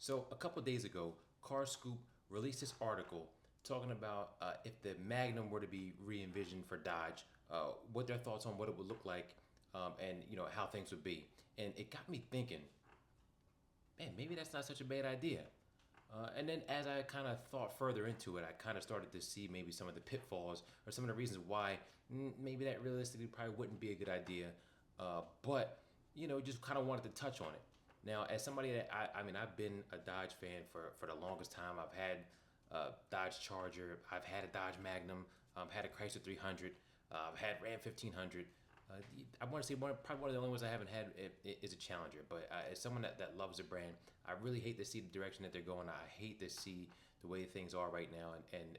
So a couple days ago, Car Scoop released this article talking about if the Magnum were to be re-envisioned for Dodge, what their thoughts on what it would look like, and how things would be. And it got me thinking, man, maybe that's not such a bad idea. And then as I kind of thought further into it, I kind of started to see maybe some of the pitfalls or some of the reasons why maybe that realistically probably wouldn't be a good idea. But just kind of wanted to touch on it. Now, as somebody that I mean, I've been a Dodge fan for the longest time. I've had a Dodge Charger, I've had a Dodge Magnum, had a Chrysler 300, I've had Ram 1500. I want to say probably one of the only ones I haven't had is a Challenger. But as someone that loves the brand, I really hate to see the direction that they're going. I hate to see the way things are right now, and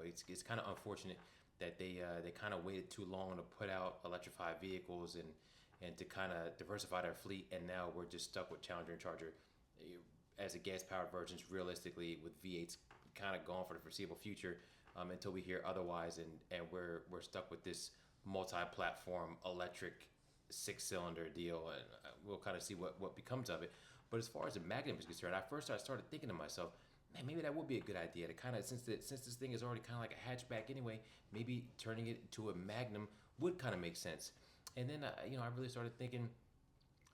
it's kind of unfortunate that they kind of waited too long to put out electrified vehicles and to kind of diversify their fleet, and now we're just stuck with Challenger and Charger as a gas powered versions. Realistically, with V8s kind of gone for the foreseeable future, until we hear otherwise, and we're stuck with this multi-platform electric six-cylinder deal, and we'll kind of see what becomes of it. But as far as the Magnum is concerned, I started thinking to myself, man, maybe that would be a good idea to kind of, since this thing is already kind of like a hatchback anyway, maybe turning it into a Magnum would kind of make sense. And then I really started thinking,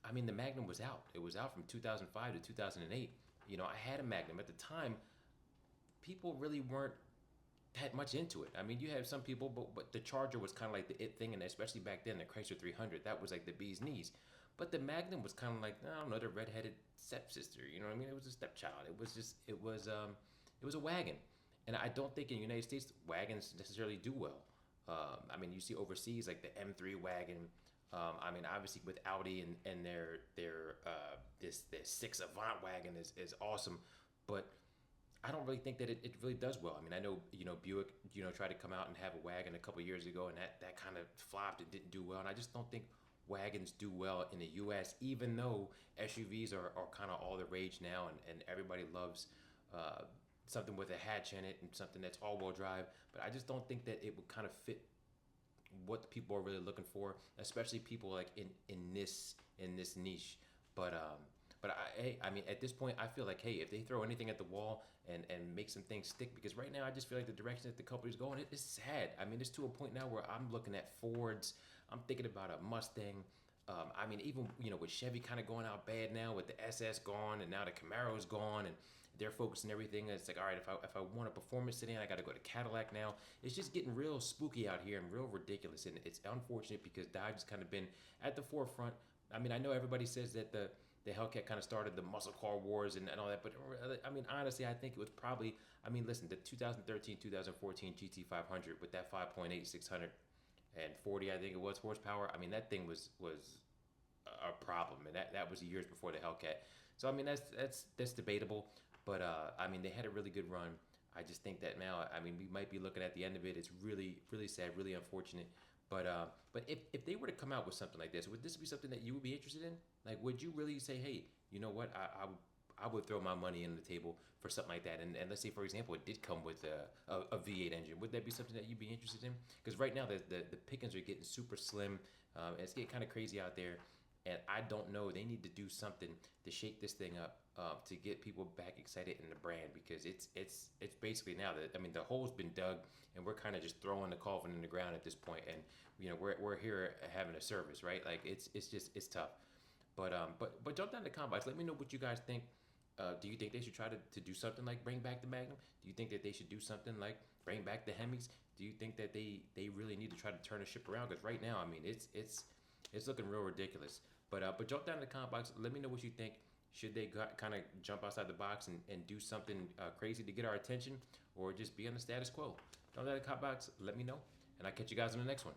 I mean, the Magnum was out. It was out from 2005 to 2008. I had a Magnum at the time. People really weren't that much into it. I mean, you have some people, but the Charger was kind of like the it thing, and especially back then, the Chrysler 300, that was like the bee's knees. But the Magnum was kind of like, I don't know, the redheaded stepsister. You know what I mean? It was a stepchild. It was a wagon, and I don't think in the United States wagons necessarily do well. I mean, you see overseas like the M3 wagon. I mean, obviously with Audi and their six Avant wagon is awesome, but I don't really think that it really does well. I mean, I know Buick tried to come out and have a wagon a couple years ago, and that kind of flopped and didn't do well. And I just don't think wagons do well in the U.S. Even though SUVs are kind of all the rage now, and everybody loves something with a hatch in it and something that's all-wheel drive. But I just don't think that it would kind of fit what people are really looking for, especially people like in this niche. But I mean, at this point, I feel like, hey, if they throw anything at the wall and make some things stick, because right now I just feel like the direction that the company's going, it's sad. I mean, it's to a point now where I'm looking at Fords, I'm thinking about a Mustang. I mean, even with Chevy kind of going out bad now, with the SS gone, and now the Camaro's gone, and they're focusing everything. It's like, all right, if I want a performance sedan, I got to go to Cadillac now. It's just getting real spooky out here and real ridiculous, and it's unfortunate because Dodge has kind of been at the forefront. I mean, I know everybody says that the Hellcat kind of started the muscle car wars and all that, but I mean, honestly, I think it was probably, I mean, listen, the 2013, 2014 GT500 with that 5.8, 640, I think it was, horsepower. I mean, that thing was a problem, and that was years before the Hellcat. So I mean, that's debatable, but I mean, they had a really good run. I just think that now, I mean, we might be looking at the end of it. It's really, really sad, really unfortunate. But if they were to come out with something like this, would this be something that you would be interested in? Like, would you really say, hey, you know what, I would throw my money in the table for something like that? And let's say, for example, it did come with a V8 engine. Would that be something that you'd be interested in? Because right now the pickings are getting super slim. It's getting kind of crazy out there. And I don't know. They need to do something to shake this thing up, to get people back excited in the brand, because it's basically now that, I mean, the hole's been dug and we're kind of just throwing the coffin in the ground at this point. And we're here having a service, right? Like it's tough. But jump down to the comments. Let me know what you guys think. Do you think they should try to do something like bring back the Magnum? Do you think that they should do something like bring back the Hemis? Do you think that they really need to try to turn the ship around? Because right now, I mean, it's looking real ridiculous. But jump down in the comment box. Let me know what you think. Should they kind of jump outside the box and do something crazy to get our attention, or just be on the status quo? Jump down in the comment box. Let me know, and I'll catch you guys in the next one.